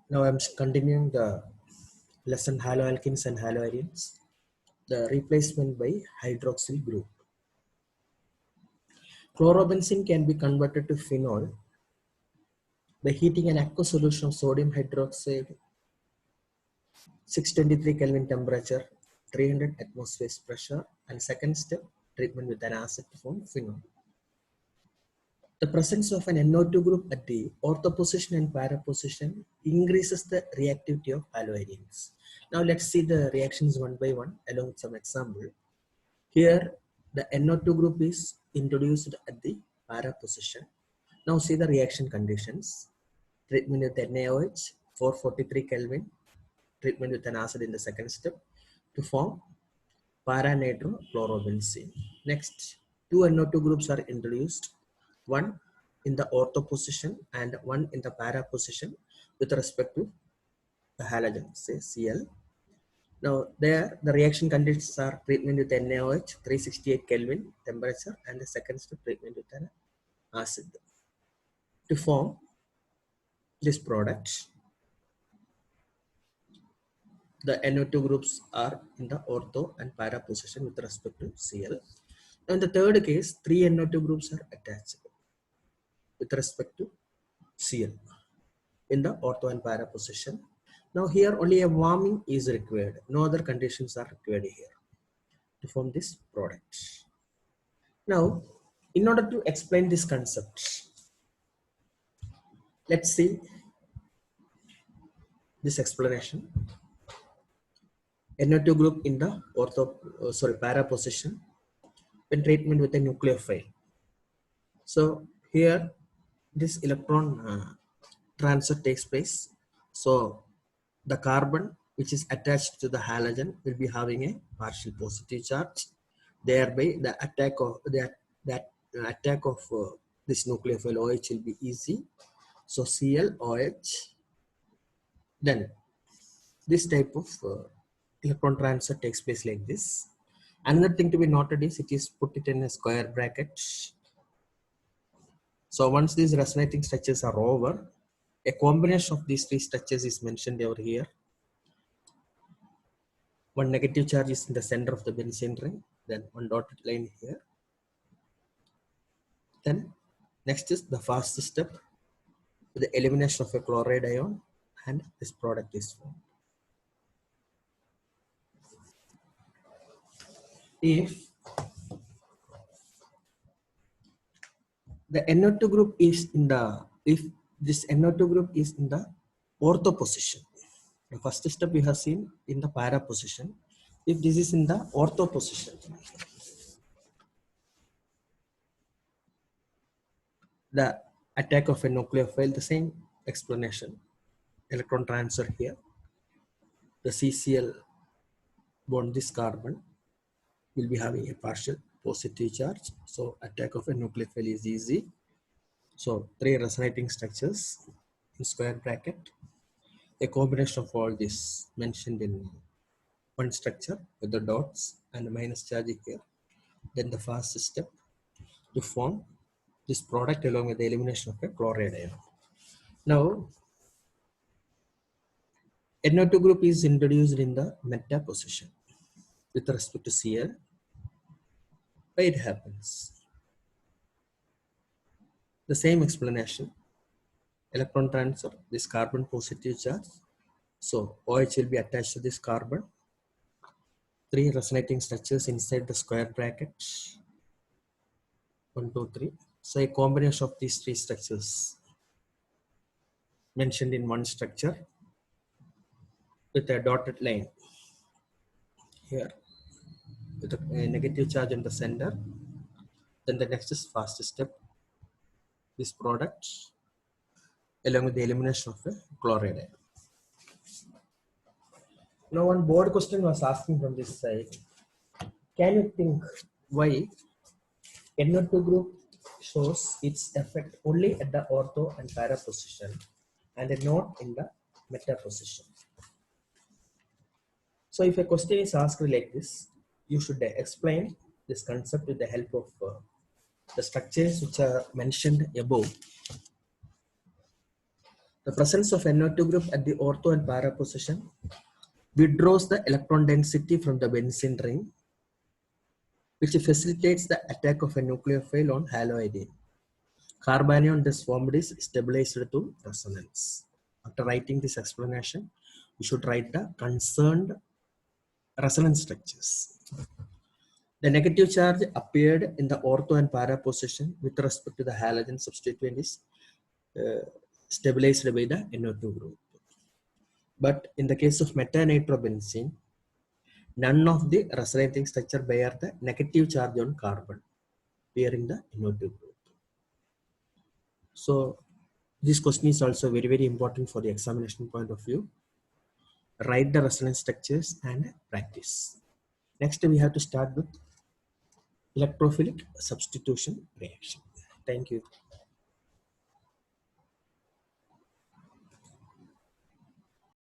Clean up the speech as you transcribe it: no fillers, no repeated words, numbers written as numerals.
Now I'm continuing the lesson haloalkenes and haloarenes, the replacement by hydroxyl group. Chlorobenzene can be converted to phenol by heating an aqueous solution of sodium hydroxide, 623 Kelvin temperature, 300 atmospheres pressure, and second step, treatment with an acid to form phenol. The presence of an NO2 group at the ortho position and para position increases the reactivity of haloarenes. Now let's see the reactions one by one along with some example. Here the NO2 group is introduced at the para position. Now see the reaction conditions. Treatment with NaOH 443 Kelvin, treatment with an acid in the second step to form para-nitrochlorobenzene. Next, two NO2 groups are introduced, one in the ortho position and one in the para position with respect to the halogen, say Cl. Now there the reaction conditions are treatment with NaOH 368 Kelvin temperature and the second step treatment with an acid to form this product. The NO2 groups are in the ortho and para position with respect to Cl. Now in the third case, three NO2 groups are attached with respect to Cl in the ortho and para position. Now here only a warming is required. No other conditions are required here to form this product. Now, in order to explain this concept, let's see this explanation. NO2 group in the para position when treatment with a nucleophile. So here this electron transfer takes place. So the carbon which is attached to the halogen will be having a partial positive charge. Thereby the attack of this nucleophile OH will be easy. So Cl OH. Then this type of electron transfer takes place like this. Another thing to be noted is it is put it in a square bracket. So once these resonating structures are over, a combination of these three structures is mentioned over here. One negative charge is in the center of the benzene ring, then one dotted line here. Then next is the fast step with the elimination of a chloride ion, and this product is formed. If the NO2 group is in the, if this NO2 group is in the ortho position, the first step we have seen in the para position. If this is in the ortho position, the attack of a nucleophile, the same explanation, electron transfer here. The CCl bond this carbon will be having a partial positive charge. So attack of a nucleophile is easy. So three resonating structures in square bracket. A combination of all this mentioned in one structure with the dots and the minus charge here. Then the fast step to form this product along with the elimination of a chloride ion. Now, NO2 group is introduced in the meta position with respect to Cl. Why it happens? The same explanation. Electron transfer, this carbon positive charge. So OH will be attached to this carbon. Three resonating structures inside the square bracket. 1, 2, 3. So a combination of these three structures mentioned in one structure with a dotted line here with a negative charge in the center. Then the next is fast step. This product along with the elimination of a chloride ion. Now one board question was asking from this side. Can you think why NO2 group shows its effect only at the ortho and para position and not in the meta position? So if a question is asked like this, you should explain this concept with the help of the structures which are mentioned above. The presence of NO2 group at the ortho and para position withdraws the electron density from the benzene ring, which facilitates the attack of a nucleophile on haloidyne. Carbanion thus formed is stabilized to resonance. After writing this explanation, we should write the concerned resonance structures. The negative charge appeared in the ortho and para position with respect to the halogen substituent is stabilized by the NO2 group. But in the case of metanitrobenzene, none of the resonating structure bear the negative charge on carbon, bearing the NO2 group. So this question is also very, very important for the examination point of view. Write the resonance structures and practice. Next, we have to start with electrophilic substitution reaction. Thank you.